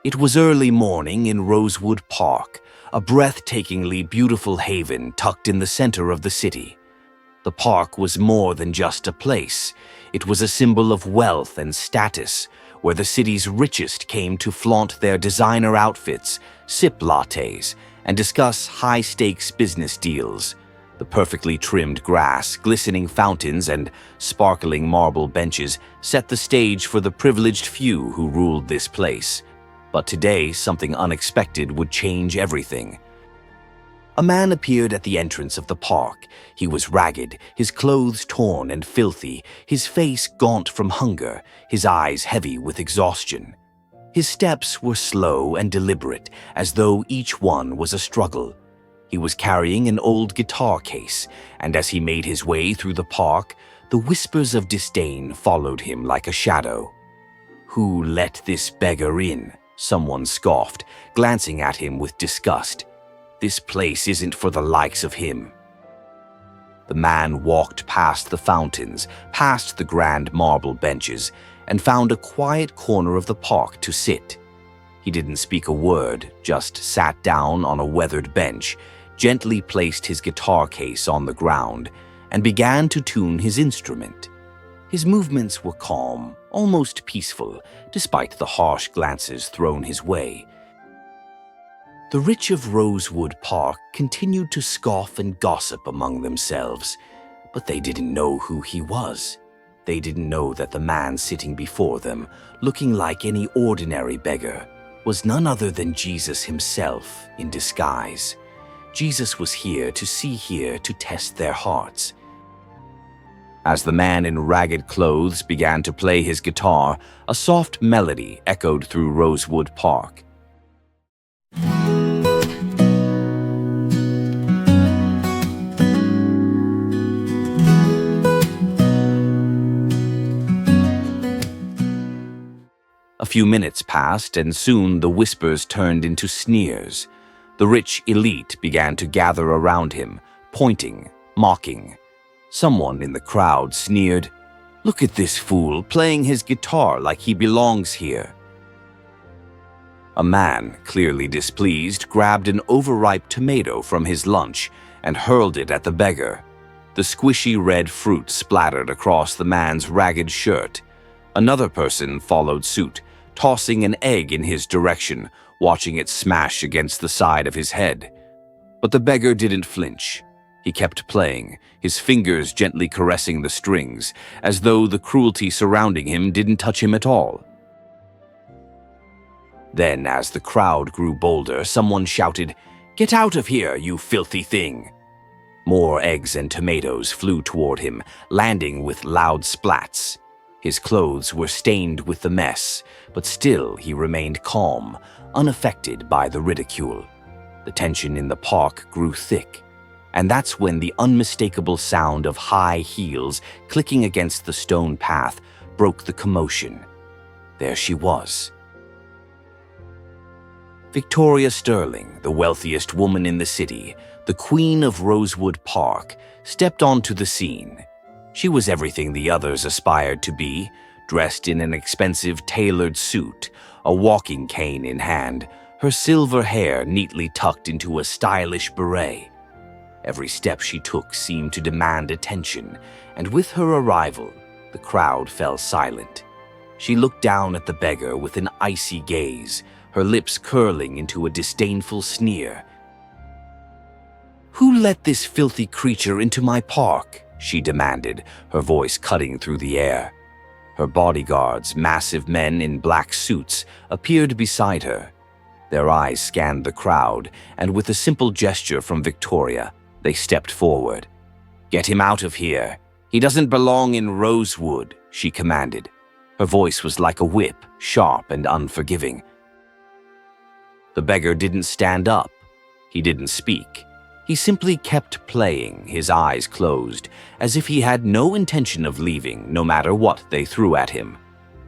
It was early morning in Rosewood Park, a breathtakingly beautiful haven tucked in the center of the city. The park was more than just a place. It was a symbol of wealth and status, where the city's richest came to flaunt their designer outfits, sip lattes, and discuss high-stakes business deals. The perfectly trimmed grass, glistening fountains, and sparkling marble benches set the stage for the privileged few who ruled this place. But today, something unexpected would change everything. A man appeared at the entrance of the park. He was ragged, his clothes torn and filthy, his face gaunt from hunger, his eyes heavy with exhaustion. His steps were slow and deliberate, as though each one was a struggle. He was carrying an old guitar case, and as he made his way through the park, the whispers of disdain followed him like a shadow. "Who let this beggar in?" someone scoffed, glancing at him with disgust. "This place isn't for the likes of him." The man walked past the fountains, past the grand marble benches, and found a quiet corner of the park to sit. He didn't speak a word, just sat down on a weathered bench, gently placed his guitar case on the ground, and began to tune his instrument. His movements were calm, almost peaceful, despite the harsh glances thrown his way. The rich of Rosewood Park continued to scoff and gossip among themselves, but they didn't know who he was. They didn't know that the man sitting before them, looking like any ordinary beggar, was none other than Jesus himself in disguise. Jesus was here to test their hearts. As the man in ragged clothes began to play his guitar, a soft melody echoed through Rosewood Park. A few minutes passed, and soon the whispers turned into sneers. The rich elite began to gather around him, pointing, mocking. Someone in the crowd sneered, "Look at this fool playing his guitar like he belongs here." A man, clearly displeased, grabbed an overripe tomato from his lunch and hurled it at the beggar. The squishy red fruit splattered across the man's ragged shirt. Another person followed suit, tossing an egg in his direction, watching it smash against the side of his head. But the beggar didn't flinch. He kept playing, his fingers gently caressing the strings, as though the cruelty surrounding him didn't touch him at all. Then, as the crowd grew bolder, someone shouted, "Get out of here, you filthy thing!" More eggs and tomatoes flew toward him, landing with loud splats. His clothes were stained with the mess, but still he remained calm, unaffected by the ridicule. The tension in the park grew thick, and that's when the unmistakable sound of high heels clicking against the stone path broke the commotion. There she was. Victoria Sterling, the wealthiest woman in the city, the queen of Rosewood Park, stepped onto the scene. She was everything the others aspired to be, dressed in an expensive tailored suit, a walking cane in hand, her silver hair neatly tucked into a stylish beret. Every step she took seemed to demand attention, and with her arrival, the crowd fell silent. She looked down at the beggar with an icy gaze, her lips curling into a disdainful sneer. "Who let this filthy creature into my park?" she demanded, her voice cutting through the air. Her bodyguards, massive men in black suits, appeared beside her. Their eyes scanned the crowd, and with a simple gesture from Victoria, they stepped forward. "Get him out of here. He doesn't belong in Rosewood," she commanded. Her voice was like a whip, sharp and unforgiving. The beggar didn't stand up. He didn't speak. He simply kept playing, his eyes closed, as if he had no intention of leaving, no matter what they threw at him.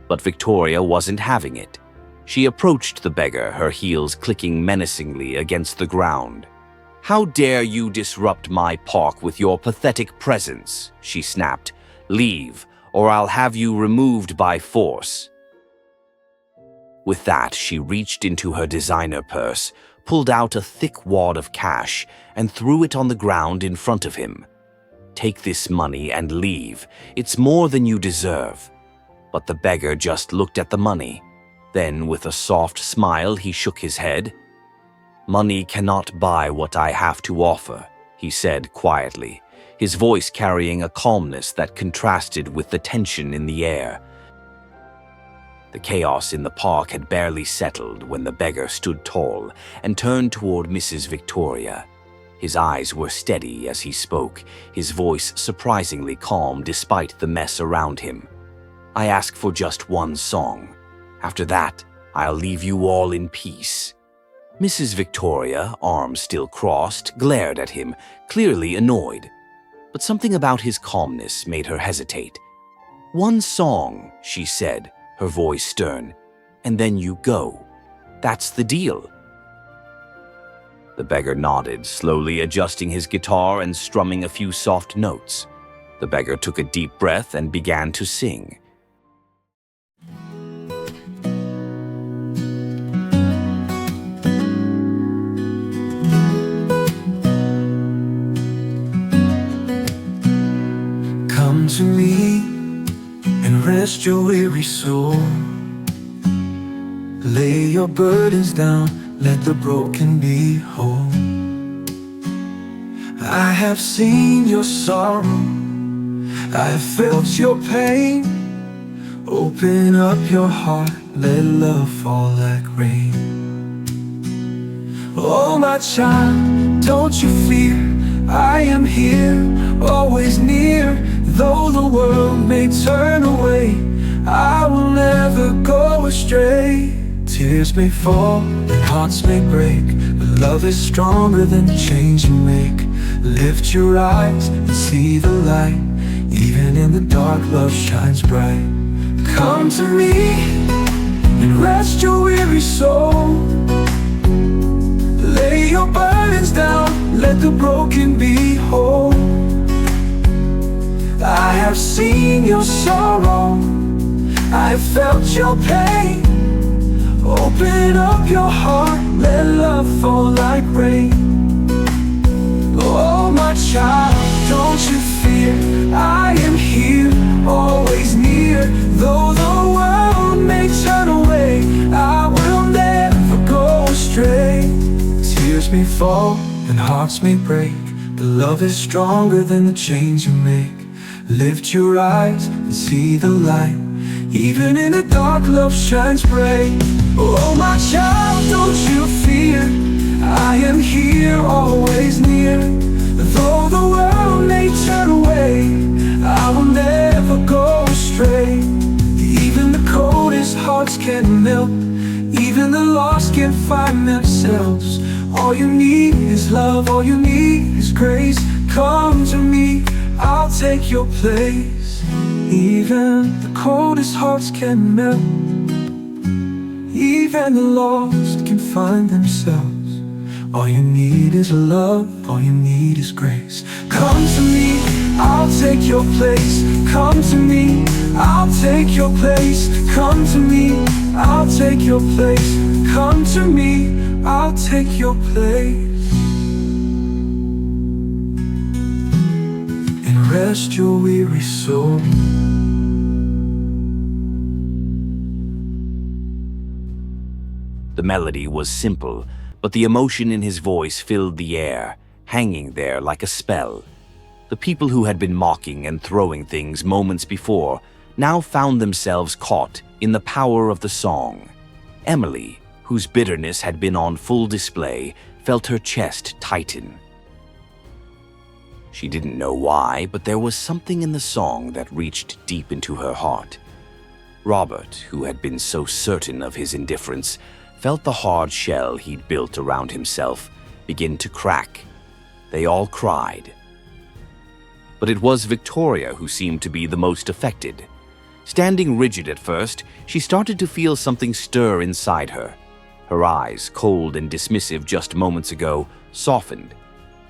But Victoria wasn't having it. She approached the beggar, her heels clicking menacingly against the ground. "How dare you disrupt my park with your pathetic presence?" she snapped. "Leave, or I'll have you removed by force." With that, she reached into her designer purse, pulled out a thick wad of cash, and threw it on the ground in front of him. "Take this money and leave. It's more than you deserve." But the beggar just looked at the money. Then, with a soft smile, he shook his head. "Money cannot buy what I have to offer," he said quietly, his voice carrying a calmness that contrasted with the tension in the air. The chaos in the park had barely settled when the beggar stood tall and turned toward Mrs. Victoria. His eyes were steady as he spoke, his voice surprisingly calm despite the mess around him. "I ask for just one song. After that, I'll leave you all in peace." Mrs. Victoria, arms still crossed, glared at him, clearly annoyed. But something about his calmness made her hesitate. "One song," she said, her voice stern, "and then you go. That's the deal." The beggar nodded, slowly adjusting his guitar and strumming a few soft notes. The beggar took a deep breath and began to sing. Come to me and rest your weary soul. Lay your burdens down, let the broken be whole. I have seen your sorrow, I have felt your pain. Open up your heart, let love fall like rain. Oh my child, don't you fear, I am here, always near. Though the world may turn away, I will never go astray. Tears may fall and hearts may break, but love is stronger than the change you make. Lift your eyes and see the light. Even in the dark, love shines bright. Come to me and rest your weary soul. Lay your burdens down, let the broken be whole. I have seen your sorrow, I have felt your pain. Open up your heart, let love fall like rain. Oh my child, don't you fear, I am here, always near. Though the world may turn away, I will never go astray. Tears may fall and hearts may break, but love is stronger than the change you make. Lift your eyes and see the light. Even in the dark, love shines bright. Oh my child, don't you fear, I am here, always near. Though the world may turn away, I will never go astray. Even the coldest hearts can melt, even the lost can find themselves. All you need is love, all you need is grace. Come to me, I'll take your place. Even the coldest hearts can melt, even the lost can find themselves. All you need is love, all you need is grace. Come to me, I'll take your place. Come to me, I'll take your place. Come to me, I'll take your place. Come to me, I'll take your place. And rest your weary soul. The melody was simple, but the emotion in his voice filled the air, hanging there like a spell. The people who had been mocking and throwing things moments before now found themselves caught in the power of the song. Emily, whose bitterness had been on full display, felt her chest tighten. She didn't know why, but there was something in the song that reached deep into her heart. Robert, who had been so certain of his indifference, felt the hard shell he'd built around himself begin to crack. They all cried. But it was Victoria who seemed to be the most affected. Standing rigid at first, she started to feel something stir inside her. Her eyes, cold and dismissive just moments ago, softened.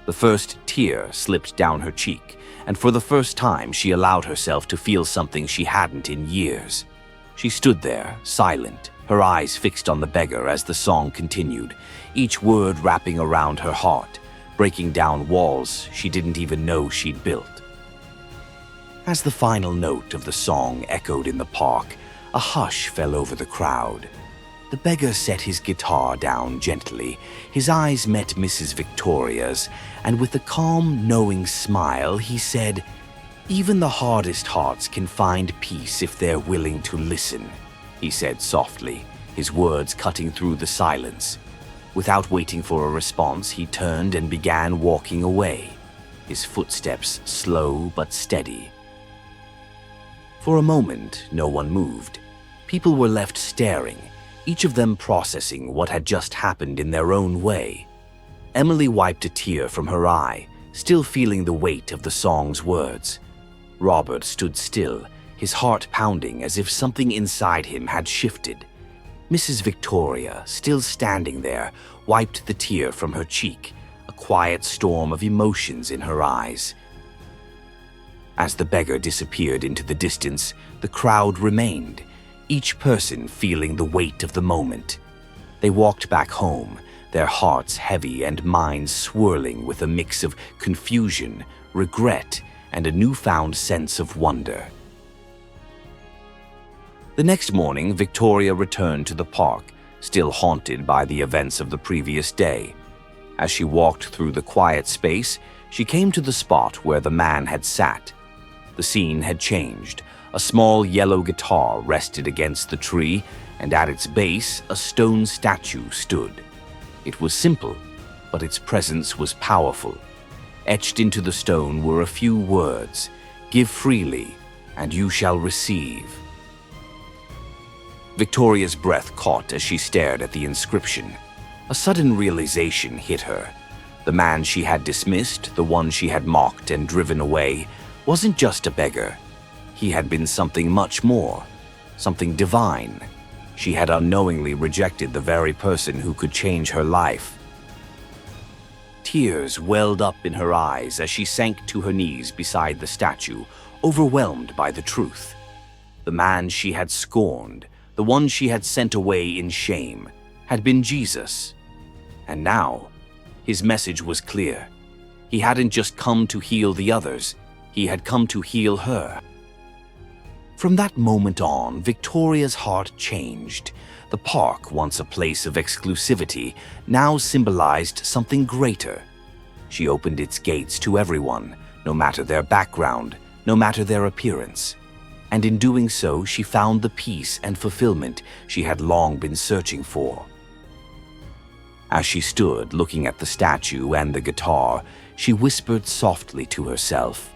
The first tear slipped down her cheek, and for the first time she allowed herself to feel something she hadn't in years. She stood there, silent, her eyes fixed on the beggar as the song continued, each word wrapping around her heart, breaking down walls she didn't even know she'd built. As the final note of the song echoed in the park, a hush fell over the crowd. The beggar set his guitar down gently. His eyes met Mrs. Victoria's, and with a calm, knowing smile, he said, "Even the hardest hearts can find peace if they're willing to listen," he said softly, his words cutting through the silence. Without waiting for a response, he turned and began walking away, his footsteps slow but steady. For a moment, no one moved. People were left staring, each of them processing what had just happened in their own way. Emily wiped a tear from her eye, still feeling the weight of the song's words. Robert stood still, his heart pounding as if something inside him had shifted. Mrs. Victoria, still standing there, wiped the tear from her cheek, a quiet storm of emotions in her eyes. As the beggar disappeared into the distance, the crowd remained, each person feeling the weight of the moment. They walked back home, their hearts heavy and minds swirling with a mix of confusion, regret, and a newfound sense of wonder. The next morning, Victoria returned to the park, still haunted by the events of the previous day. As she walked through the quiet space, she came to the spot where the man had sat. The scene had changed. A small yellow guitar rested against the tree, and at its base, a stone statue stood. It was simple, but its presence was powerful. Etched into the stone were a few words: "Give freely, and you shall receive." Victoria's breath caught as she stared at the inscription. A sudden realization hit her. The man she had dismissed, the one she had mocked and driven away, wasn't just a beggar. He had been something much more, something divine. She had unknowingly rejected the very person who could change her life. Tears welled up in her eyes as she sank to her knees beside the statue, overwhelmed by the truth. The man she had scorned, the one she had sent away in shame, had been Jesus. And now, his message was clear. He hadn't just come to heal the others, he had come to heal her. From that moment on, Victoria's heart changed. The park, once a place of exclusivity, now symbolized something greater. She opened its gates to everyone, no matter their background, no matter their appearance. And in doing so, she found the peace and fulfillment she had long been searching for. As she stood looking at the statue and the guitar, she whispered softly to herself,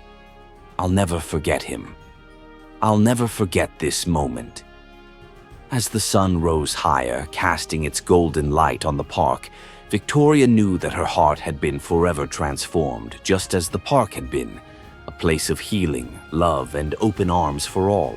"I'll never forget him. I'll never forget this moment." As the sun rose higher, casting its golden light on the park, Victoria knew that her heart had been forever transformed, just as the park had been, a place of healing, love, and open arms for all.